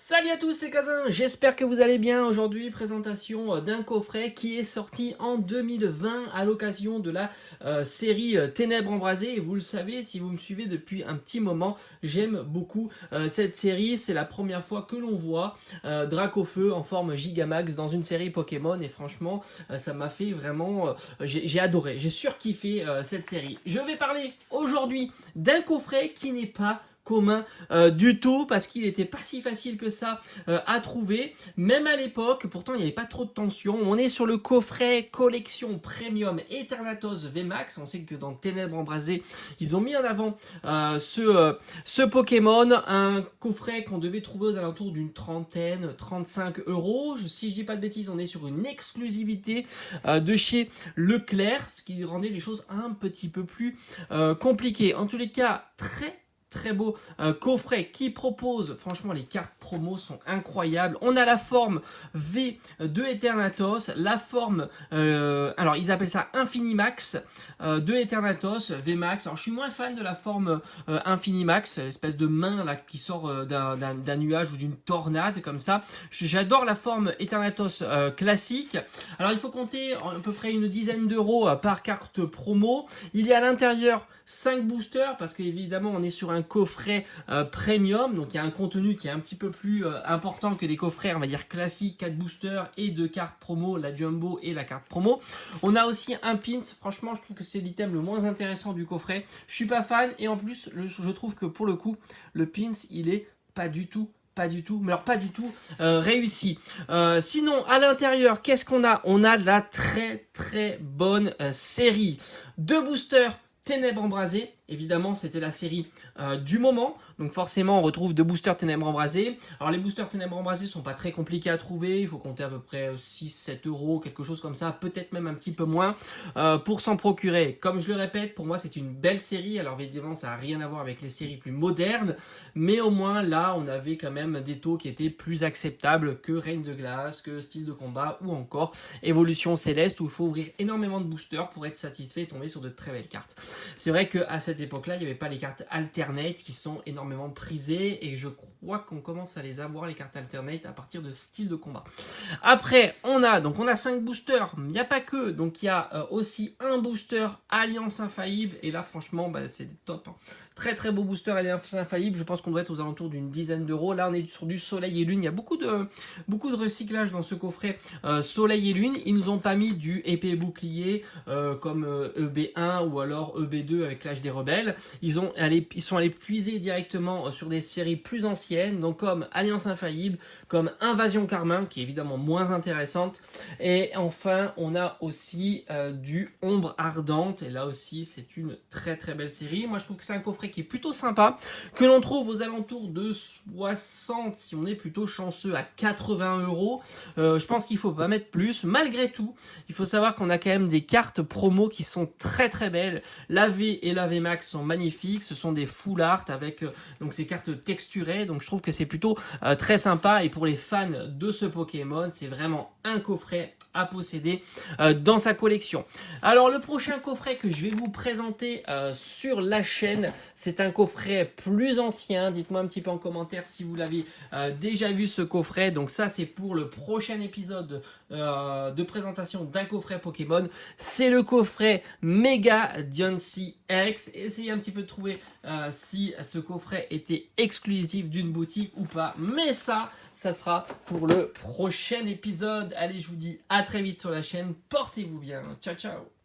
Salut à tous, c'est Kazin, j'espère que vous allez bien. Aujourd'hui, présentation d'un coffret qui est sorti en 2020 à l'occasion de la série Ténèbres embrasées. Et vous le savez, si vous me suivez depuis un petit moment, j'aime beaucoup cette série. C'est la première fois que l'on voit Dracofeu en forme Gigamax dans une série Pokémon. Et franchement, ça m'a fait vraiment... j'ai adoré, j'ai surkiffé cette série. Je vais parler aujourd'hui d'un coffret qui n'est pas commun du tout, parce qu'il n'était pas si facile que ça à trouver, même à l'époque. Pourtant il n'y avait pas trop de tension. On est sur le coffret collection premium Eternatus VMAX. On sait que dans Ténèbres embrasées ils ont mis en avant ce Pokémon, un coffret qu'on devait trouver aux alentours d'une trentaine, 35 euros. Si je dis pas de bêtises, on est sur une exclusivité de chez Leclerc, ce qui rendait les choses un petit peu plus compliquées. En tous les cas, très beau coffret qui propose, franchement les cartes promo sont incroyables. On a la forme V de Eternatus, la forme, alors ils appellent ça Infinimax de Eternatus VMAX. Alors je suis moins fan de la forme Infinimax, l'espèce de main là qui sort d'un nuage ou d'une tornade comme ça. J'adore la forme Eternatus classique. Alors il faut compter à peu près une dizaine d'euros par carte promo. Il y a à l'intérieur 5 boosters, parce qu'évidemment on est sur un coffret premium, donc il y a un contenu qui est un petit peu plus important que les coffrets on va dire classiques, 4 boosters et 2 cartes promo, la jumbo et la carte promo. On a aussi un pins, franchement je trouve que c'est l'item le moins intéressant du coffret, je suis pas fan, et en plus je trouve que pour le coup le pins il est pas du tout réussi. Sinon, à l'intérieur, qu'est-ce qu'on a? On a la très bonne série de boosters Ténèbres embrasées. Évidemment, c'était la série du moment. Donc forcément, on retrouve deux boosters Ténèbres embrasées. Alors les boosters Ténèbres embrasées sont pas très compliqués à trouver. Il faut compter à peu près 6-7 euros, quelque chose comme ça. Peut-être même un petit peu moins pour s'en procurer. Comme je le répète, pour moi, c'est une belle série. Alors évidemment, ça n'a rien à voir avec les séries plus modernes. Mais au moins, là, on avait quand même des taux qui étaient plus acceptables que Reine de Glace, que Style de combat ou encore Évolution Céleste, où il faut ouvrir énormément de boosters pour être satisfait et tomber sur de très belles cartes. C'est vrai qu'à cette époque-là, il n'y avait pas les cartes alternate qui sont énormément prisées, et je crois qu'on commence à les avoir, les cartes alternate, à partir de Style de combat. Après, on a 5 boosters, il n'y a pas que, donc il y a aussi un booster Alliance Infaillible, et là franchement c'est top, hein. Très beau booster Alliance Infaillible, je pense qu'on doit être aux alentours d'une dizaine d'euros. Là on est sur du Soleil et Lune, il y a beaucoup de recyclage dans ce coffret Soleil et Lune. Ils nous ont pas mis du épée bouclier comme EB1 ou alors EB2 avec l'âge des rebelles. Ils sont allés puiser directement sur des séries plus anciennes, donc comme Alliance Infaillible, comme Invasion Carmin, qui est évidemment moins intéressante. Et enfin, on a aussi du Ombre Ardente, et là aussi, c'est une très belle série. Moi, je trouve que c'est un coffret qui est plutôt sympa, que l'on trouve aux alentours de 60, si on est plutôt chanceux, à 80 euros. Je pense qu'il ne faut pas mettre plus. Malgré tout, il faut savoir qu'on a quand même des cartes promo qui sont très belles. La V et la VMAX sont magnifiques. Ce sont des full art avec donc ces cartes texturées. Donc je trouve que c'est plutôt très sympa. Et pour les fans de ce Pokémon, c'est vraiment un coffret à posséder dans sa collection. Alors le prochain coffret que je vais vous présenter sur la chaîne, c'est un coffret plus ancien. Dites-moi un petit peu en commentaire si vous l'avez déjà vu ce coffret. Donc ça c'est pour le prochain épisode de présentation d'un coffret Pokémon. C'est le coffret Mega Diancie X. Essayez un petit peu de trouver si ce coffret était exclusif d'une boutique ou pas. Mais ça sera pour le prochain épisode. Allez, je vous dis à très vite sur la chaîne. Portez-vous bien. Ciao.